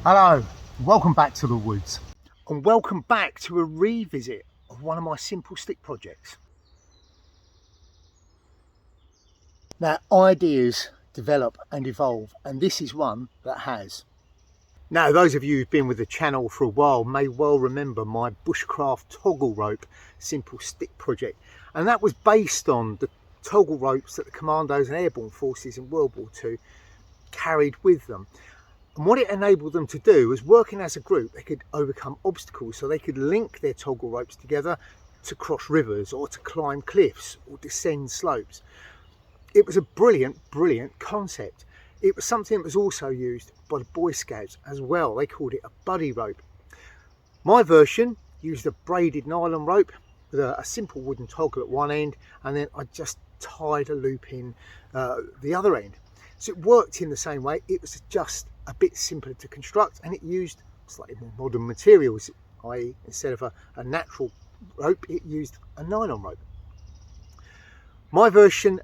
Hello, welcome back to the woods, and welcome back to a revisit of one of my simple stick projects. Now, ideas develop and evolve, and this is one that has. Now, those of you who've been with the channel for a while may well remember my bushcraft toggle rope simple stick project, and that was based on the toggle ropes that the commandos and airborne forces in World War II carried with them. And what it enabled them to do was, working as a group, they could overcome obstacles, so they could link their toggle ropes together to cross rivers or to climb cliffs or descend slopes. It was a brilliant concept. It was something that was also used by the Boy Scouts as well. They called it a buddy rope. My version used a braided nylon rope with a simple wooden toggle at one end, and then I just tied a loop in the other end. So it worked in the same way. It was just a bit simpler to construct, and it used slightly more modern materials, i.e. instead of a natural rope, it used a nylon rope. My version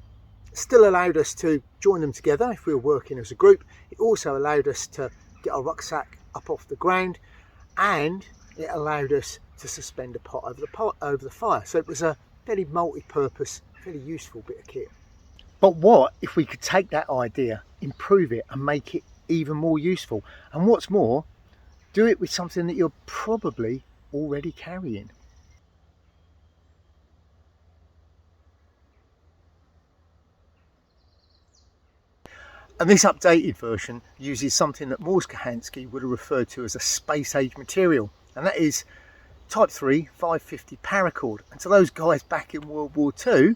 still allowed us to join them together if we were working as a group. It also allowed us to get our rucksack up off the ground, and it allowed us to suspend a pot over the fire. So it was a fairly multi-purpose, fairly useful bit of kit. But what if we could take that idea, improve it, and make it even more useful? And what's more, do it with something that you're probably already carrying. And this updated version uses something that Morskahansky would have referred to as a space age material, and that is Type 3 550 paracord. And to those guys back in World War II,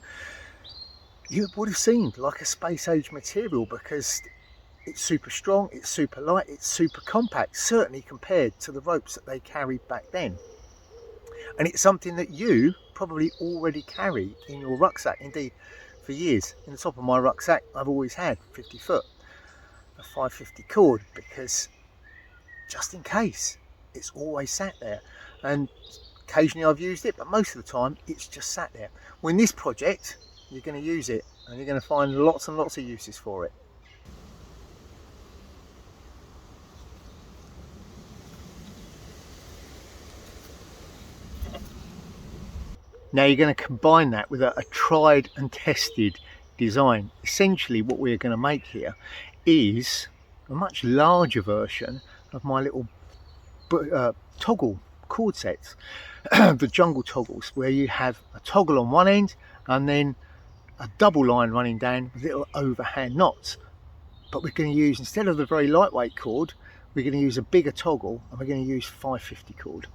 it would have seemed like a space age material because it's super strong, it's super light, it's super compact, certainly compared to the ropes that they carried back then. And it's something that you probably already carry in your rucksack. Indeed, for years, in the top of my rucksack, I've always had 50 foot, a 550 cord, because just in case, it's always sat there. And occasionally I've used it, but most of the time it's just sat there. Well, in this project, you're going to use it, and you're going to find lots and lots of uses for it. Now you're going to combine that with a tried and tested design. Essentially what we're going to make here is a much larger version of my little toggle cord sets, the jungle toggles, where you have a toggle on one end and then a double line running down with little overhand knots. But we're going to use, instead of the very lightweight cord, we're going to use a bigger toggle, and we're going to use 550 cord.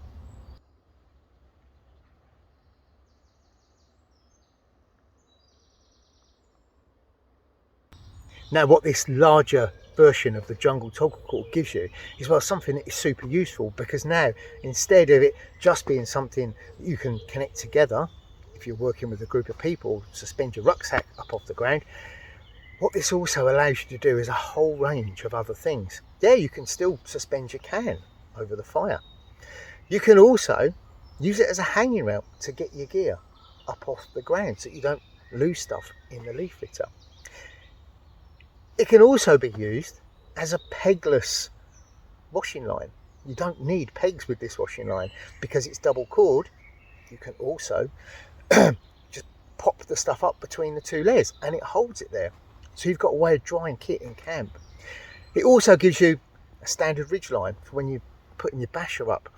Now what this larger version of the jungle toggle cord gives you is, well, something that is super useful, because now, instead of it just being something that you can connect together, if you're working with a group of people, suspend your rucksack up off the ground, what this also allows you to do is a whole range of other things. Yeah, you can still suspend your can over the fire. You can also use it as a hanging rope to get your gear up off the ground so you don't lose stuff in the leaf litter. It can also be used as a pegless washing line. You don't need pegs with this washing line because it's double cord. You can also just pop the stuff up between the two layers and it holds it there. So you've got a way of drying kit in camp. It also gives you a standard ridge line for when you're putting your basher up.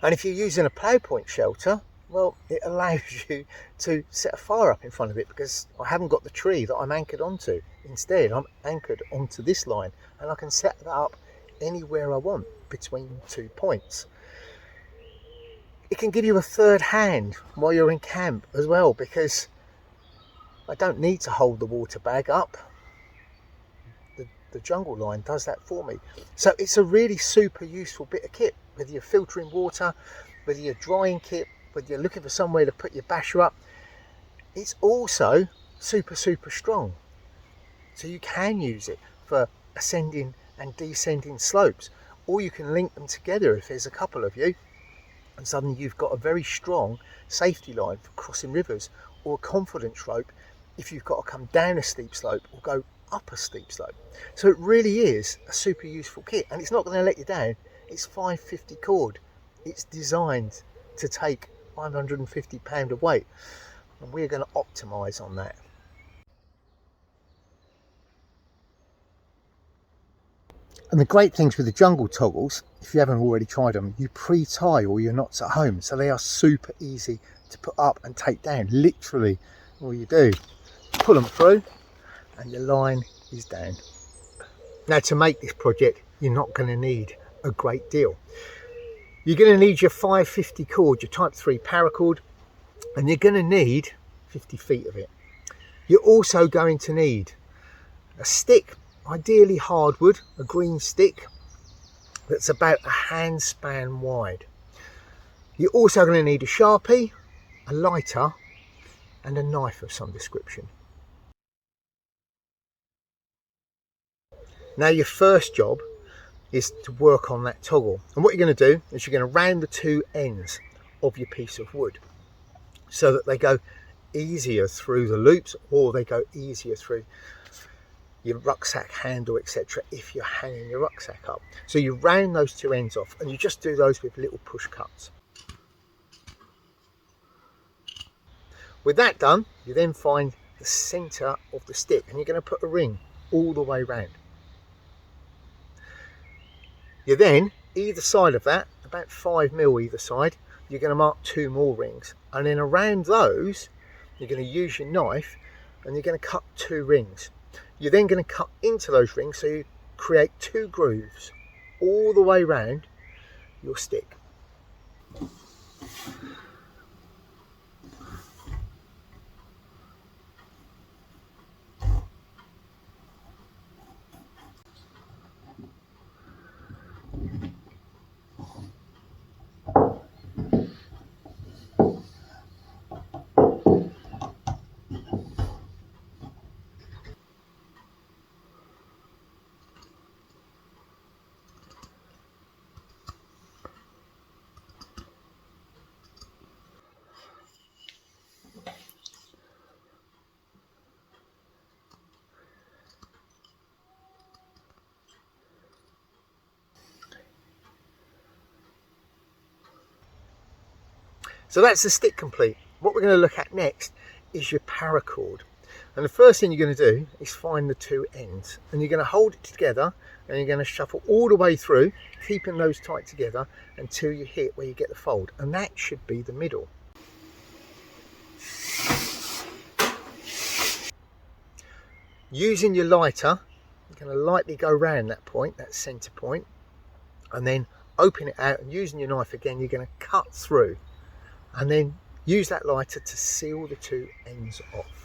And if you're using a plough point shelter, well, it allows you to set a fire up in front of it, because I haven't got the tree that I'm anchored onto. Instead, I'm anchored onto this line, and I can set that up anywhere I want between 2 points. It can give you a third hand while you're in camp as well, because I don't need to hold the water bag up. The jungle line does that for me. So it's a really super useful bit of kit, whether you're filtering water, whether you're drying kit, whether you're looking for somewhere to put your basher up. It's also super strong, so you can use it for ascending and descending slopes, or you can link them together if there's a couple of you, and suddenly you've got a very strong safety line for crossing rivers, or a confidence rope if you've got to come down a steep slope or go up a steep slope. So it really is a super useful kit, and it's not going to let you down. It's 550 cord. It's designed to take 550 pound of weight, and we're going to optimize on that. And the great things with the jungle toggles, if you haven't already tried them, you pre-tie all your knots at home, so they are super easy to put up and take down. Literally all you do, pull them through and your line is down. Now, to make this project, you're not going to need a great deal. You're going to need your 550 cord, your type 3 paracord, and you're going to need 50 feet of it. You're also going to need a stick, ideally hardwood, a green stick that's about a hand span wide. You're also going to need a Sharpie, a lighter, and a knife of some description. Now, your first job is to work on that toggle, and what you're going to do is you're going to round the two ends of your piece of wood so that they go easier through the loops, or they go easier through your rucksack handle, etc., if you're hanging your rucksack up. So you round those two ends off, and you just do those with little push cuts. With that done, you then find the center of the stick, and you're going to put a ring all the way round. You then, either side of that, about 5mm either side, you're going to mark 2 more rings, and then around those you're going to use your knife and you're going to cut 2 rings. You're then going to cut into those rings, so you create 2 grooves all the way round your stick. So that's the stick complete. What we're going to look at next is your paracord. And the first thing you're going to do is find the 2 ends, and you're going to hold it together, and you're going to shuffle all the way through, keeping those tight together until you hit where you get the fold, and that should be the middle. Using your lighter, you're going to lightly go around that point, that center point, and then open it out, and using your knife again, you're going to cut through, and then use that lighter to seal the 2 ends off.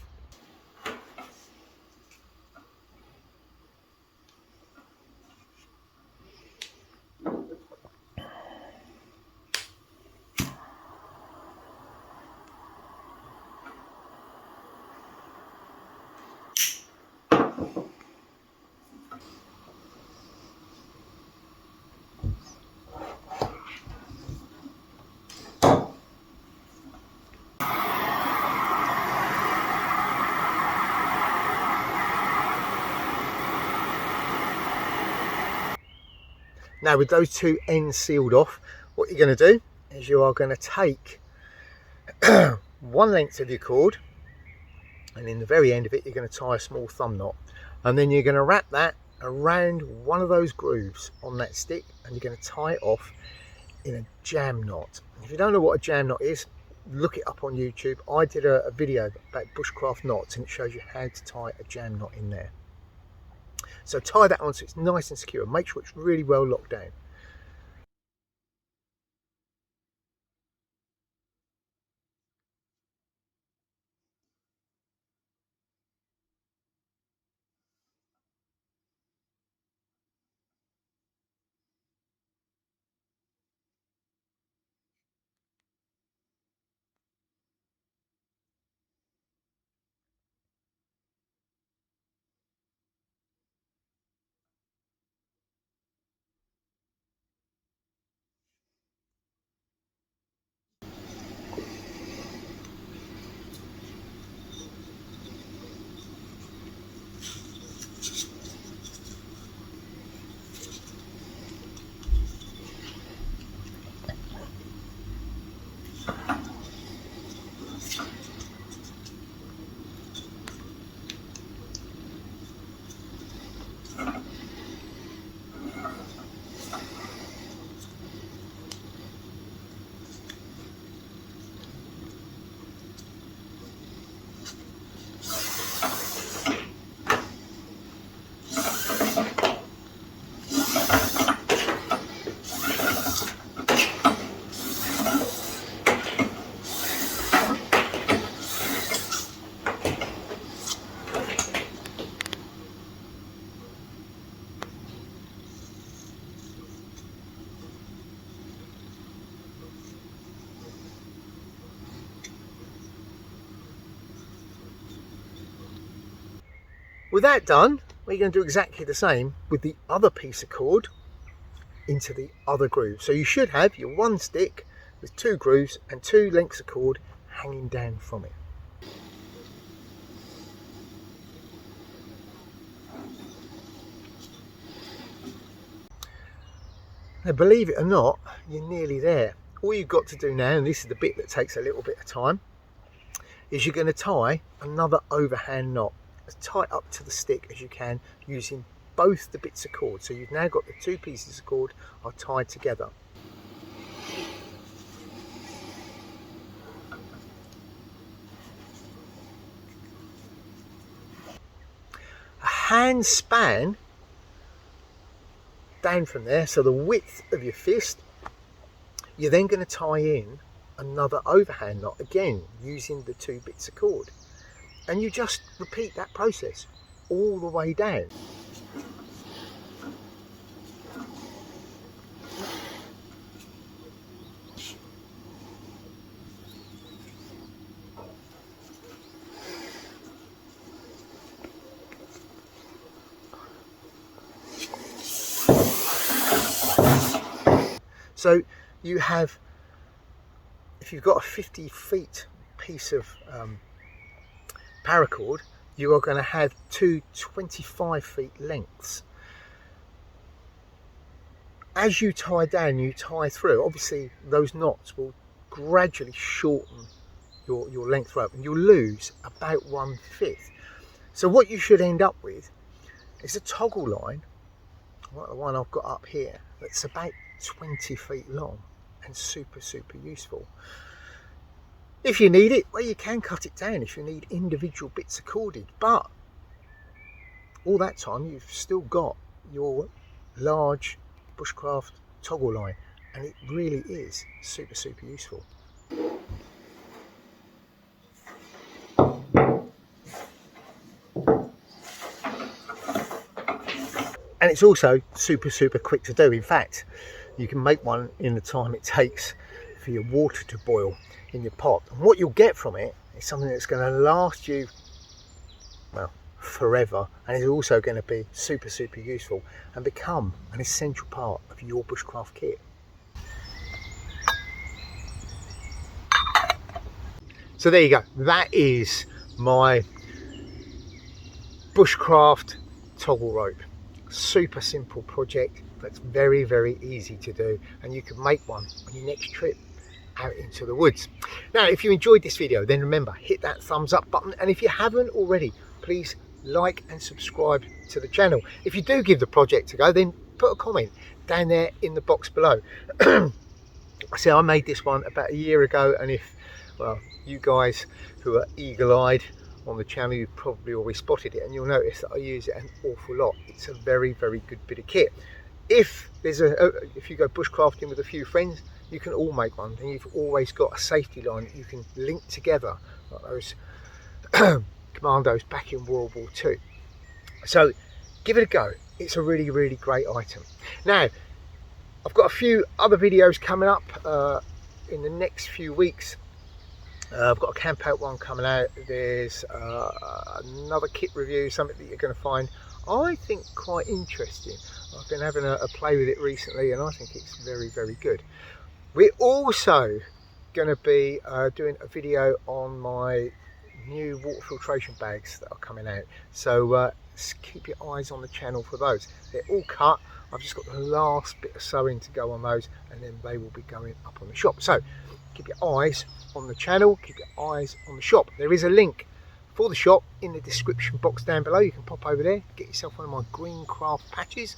Now, with those 2 ends sealed off, what you're going to do is you are going to take one length of your cord, and in the very end of it you're going to tie a small thumb knot, and then you're going to wrap that around one of those grooves on that stick, and you're going to tie it off in a jam knot. If you don't know what a jam knot is, look it up on YouTube. I did a video about bushcraft knots, and it shows you how to tie a jam knot in there. So tie that on so it's nice and secure. Make sure it's really well locked down. With that done, we're going to do exactly the same with the other piece of cord into the other groove. So you should have your one stick with 2 grooves and 2 lengths of cord hanging down from it. Now, believe it or not, you're nearly there. All you've got to do now, and this is the bit that takes a little bit of time, is you're going to tie another overhand knot as tight up to the stick as you can using both the bits of cord. So you've now got the 2 pieces of cord are tied together. A hand span down from there, so the width of your fist, you're then going to tie in another overhand knot again using the 2 bits of cord, and you just repeat that process all the way down. So you have, if you've got a 50 feet piece of paracord, you are going to have 2 25 feet lengths. As you tie down, you tie through, obviously those knots will gradually shorten your length rope, and you'll lose about 1/5. So what you should end up with is a toggle line, like the one I've got up here, that's about 20 feet long and super useful. If you need it, well, you can cut it down if you need individual bits of cordage, but all that time you've still got your large bushcraft toggle line, and it really is super useful. And it's also super quick to do. In fact, you can make one in the time it takes for your water to boil in your pot. And what you'll get from it is something that's going to last you, well, forever, and is also going to be super useful and become an essential part of your bushcraft kit. So there you go. That is my bushcraft toggle rope. Super simple project that's very easy to do, and you can make one on your next trip out into the woods. Now, if you enjoyed this video, then remember, hit that thumbs up button, and if you haven't already, please like and subscribe to the channel. If you do give the project a go, then put a comment down there in the box below. See, I made this one about a year ago, and if, well, you guys who are eagle-eyed on the channel, you've probably already spotted it, and you'll notice that I use it an awful lot. It's a very good bit of kit. If there's if you go bushcrafting with a few friends, you can all make one, and you've always got a safety line that you can link together, like those commandos back in World War II. So give it a go. It's a really great item. Now, I've got a few other videos coming up in the next few weeks. I've got a camp out one coming out. There's another kit review, something that you're going to find, I think, quite interesting. I've been having a play with it recently, and I think it's very good. We're also going to be doing a video on my new water filtration bags that are coming out, so keep your eyes on the channel for those. They're all cut. I've just got the last bit of sewing to go on those, and then they will be going up on the shop. So keep your eyes on the channel, keep your eyes on the shop. There is a link for the shop in the description box down below. You can pop over there, get yourself one of my Greencraft patches,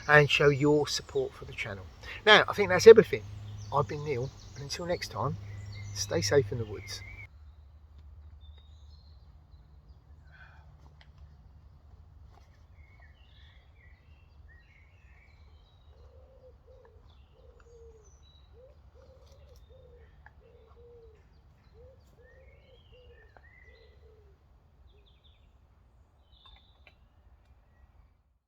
and show your support for the channel. Now, I think that's everything. I've been Neil, and until next time, stay safe in the woods.